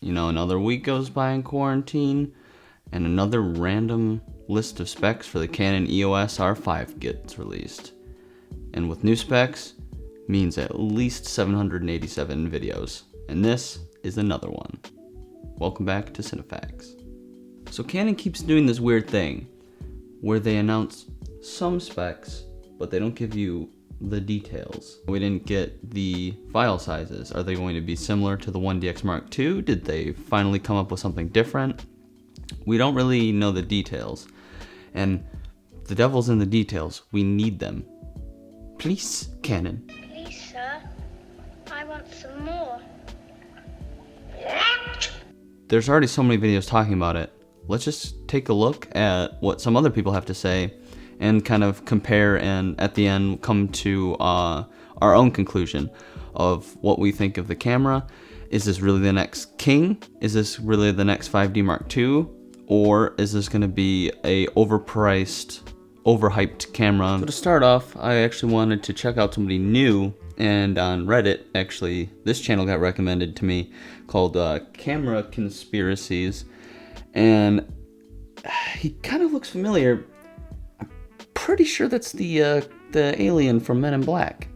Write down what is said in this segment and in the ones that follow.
You know, another week goes by in quarantine, and another random list of specs for the Canon EOS R5 gets released. And with new specs, means at least 787 videos. And this is another one. Welcome back to Cinefacts. So Canon keeps doing this weird thing, where they announce some specs, but they don't give you the details. We didn't get the file sizes. Are they going to be similar to the 1DX Mark II? Did they finally come up with something different? We don't really know the details. And the devil's in the details. We need them. Please, Canon. Please, sir. I want some more. There's already so many videos talking about it. Let's just take a look at what some other people have to say and kind of compare, and at the end come to our own conclusion of what we think of the camera. Is this really the next king? Is this really the next 5D Mark II? Or is this going to be a overpriced, overhyped camera? So to start off, I actually wanted to check out somebody new, and on Reddit, actually, this channel got recommended to me called Camera Conspiracies, and he kind of looks familiar. I'm pretty sure that's the alien from Men in Black.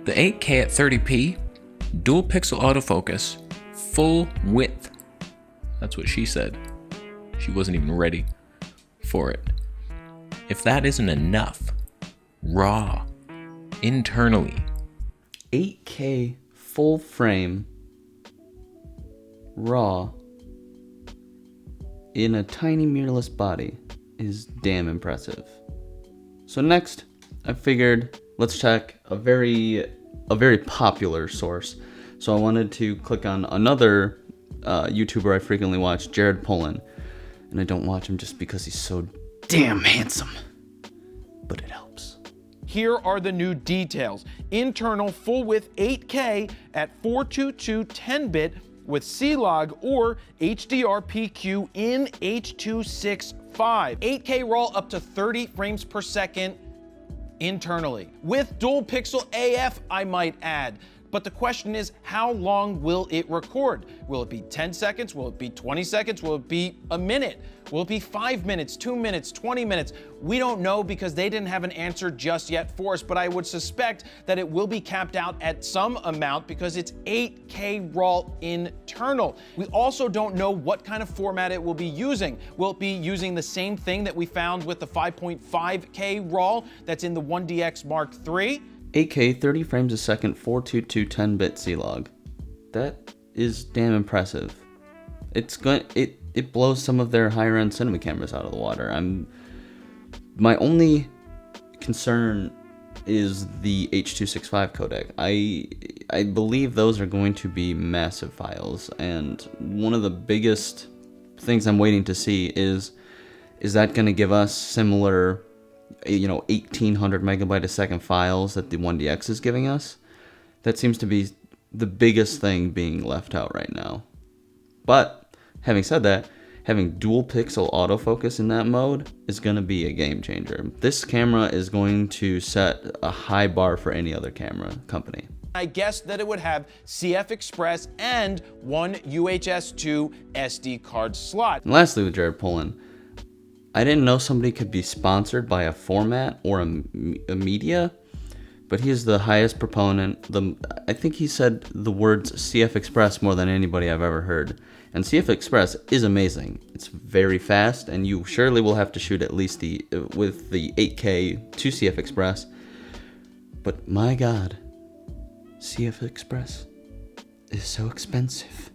The 8K at 30p, dual pixel autofocus, full width. That's what she said. She wasn't even ready for it. If that isn't enough, raw, internally. 8K full frame, raw, in a tiny mirrorless body is damn impressive. So next, I figured let's check a very popular source. So I wanted to click on another YouTuber I frequently watch, Jared Pullen, and I don't watch him just because he's so damn handsome, but it helps. Here are the new details. Internal full width 8K at 422 10-bit with C-Log or HDR-PQ in H.265. 8K RAW up to 30 frames per second internally. With dual pixel AF, I might add. But the question is, how long will it record? Will it be 10 seconds? Will it be 20 seconds? Will it be a minute? Will it be 5 minutes, 2 minutes, 20 minutes? We don't know because they didn't have an answer just yet for us, but I would suspect that it will be capped out at some amount because it's 8K RAW internal. We also don't know what kind of format it will be using. Will it be using the same thing that we found with the 5.5K RAW that's in the 1DX Mark III? 8K 30 frames a second 422 10-bit C-Log. That is damn impressive. It blows some of their higher end cinema cameras out of the water. My only concern is the H.265 codec. I believe those are going to be massive files, and one of the biggest things I'm waiting to see is that going to give us similar 1800 megabyte a second files that the 1DX is giving us? That seems to be the biggest thing being left out right now. But having said that, having dual pixel autofocus in that mode is going to be a game changer. This camera is going to set a high bar for any other camera company. I guessed that it would have CF Express and one UHS-2 SD card slot. And lastly, with Jared Pullen, I didn't know somebody could be sponsored by a format or a media, but he is the highest proponent. I think he said the words CF Express more than anybody I've ever heard. And CF Express is amazing. It's very fast, and you surely will have to shoot at least with the 8K to CF Express. But my God, CF Express is so expensive.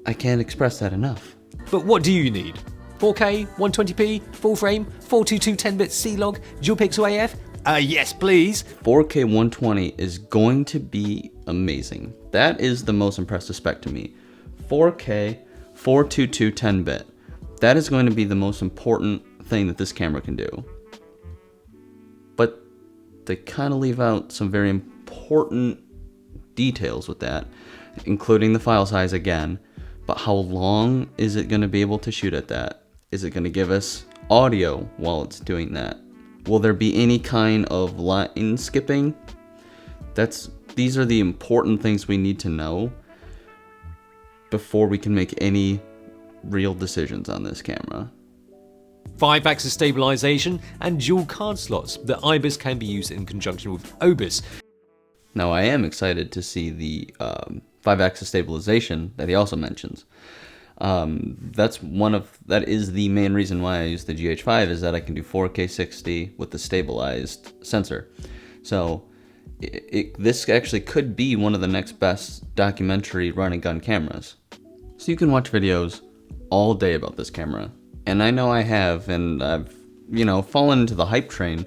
I can't express that enough. But what do you need? 4K, 120p, full frame, 422 10-bit C-Log, dual pixel AF? Yes, please. 4K 120 is going to be amazing. That is the most impressive spec to me. 4K, 422 10-bit. That is going to be the most important thing that this camera can do. But they kind of leave out some very important details with that, including the file size again. But how long is it going to be able to shoot at that? Is it going to give us audio while it's doing that? Will there be any kind of line skipping? These are the important things we need to know before we can make any real decisions on this camera. 5-axis stabilization and dual card slots. The IBIS can be used in conjunction with OBIS. Now I am excited to see the 5-axis stabilization that he also mentions. That is the main reason why I use the GH5, is that I can do 4K 60 with the stabilized sensor. So this actually could be one of the next best documentary run and gun cameras. So you can watch videos all day about this camera. And I know I have, and I've, fallen into the hype train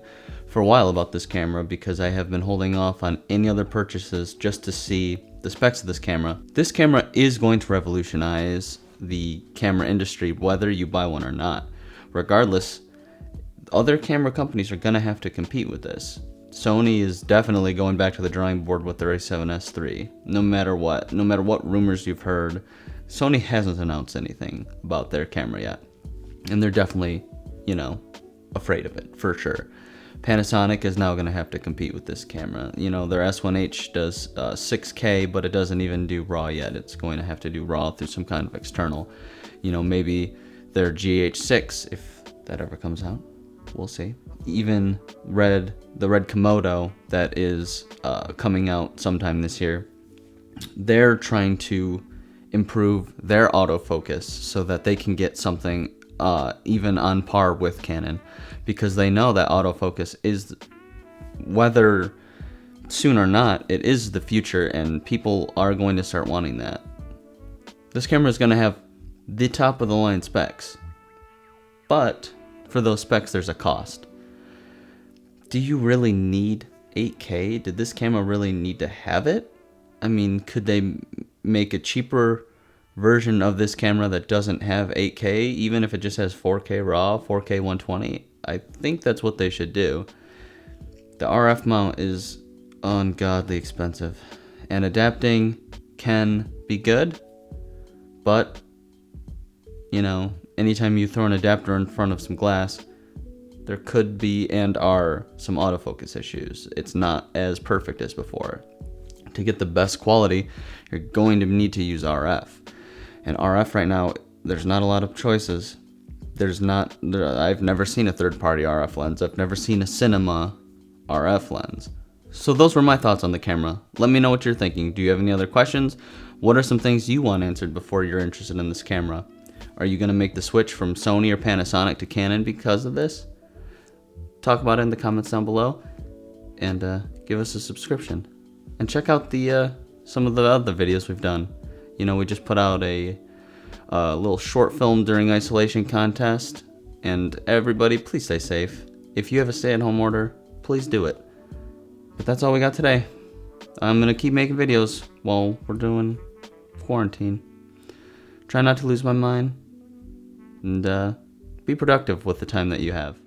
for a while about this camera because I have been holding off on any other purchases just to see the specs of this camera. This camera is going to revolutionize the camera industry, whether you buy one or not. Regardless, other camera companies are going to have to compete with this. Sony is definitely going back to the drawing board with their A7S III. No matter what rumors you've heard, Sony hasn't announced anything about their camera yet. And they're definitely, afraid of it, for sure. Panasonic is now going to have to compete with this camera. Their S1H does 6K, but it doesn't even do RAW yet. It's going to have to do RAW through some kind of external. Maybe their GH6, if that ever comes out. We'll see. Even the Red Komodo that is coming out sometime this year, they're trying to improve their autofocus so that they can get something even on par with Canon, because they know that autofocus is, whether soon or not, it is the future, and people are going to start wanting that. This camera is going to have the top of the line specs, but for those specs there's a cost. Do you really need 8K? Did this camera really need to have it? I mean, could they make a cheaper version of this camera that doesn't have 8K, even if it just has 4K RAW, 4K 120? I think that's what they should do. The RF mount is ungodly expensive, and adapting can be good, but anytime you throw an adapter in front of some glass, there could be and are some autofocus issues. It's not as perfect as before. To get the best quality, you're going to need to use RF. And RF right now, there's not a lot of choices. I've never seen a third-party RF lens. I've never seen a cinema RF lens. So those were my thoughts on the camera. Let me know what you're thinking. Do you have any other questions? What are some things you want answered before you're interested in this camera? Are you going to make the switch from Sony or Panasonic to Canon because of this? Talk about it in the comments down below, and give us a subscription. And check out some of the other videos we've done. We just put out a little short film during isolation contest. And everybody, please stay safe. If you have a stay-at-home order, please do it. But that's all we got today. I'm going to keep making videos while we're doing quarantine. Try not to lose my mind. And be productive with the time that you have.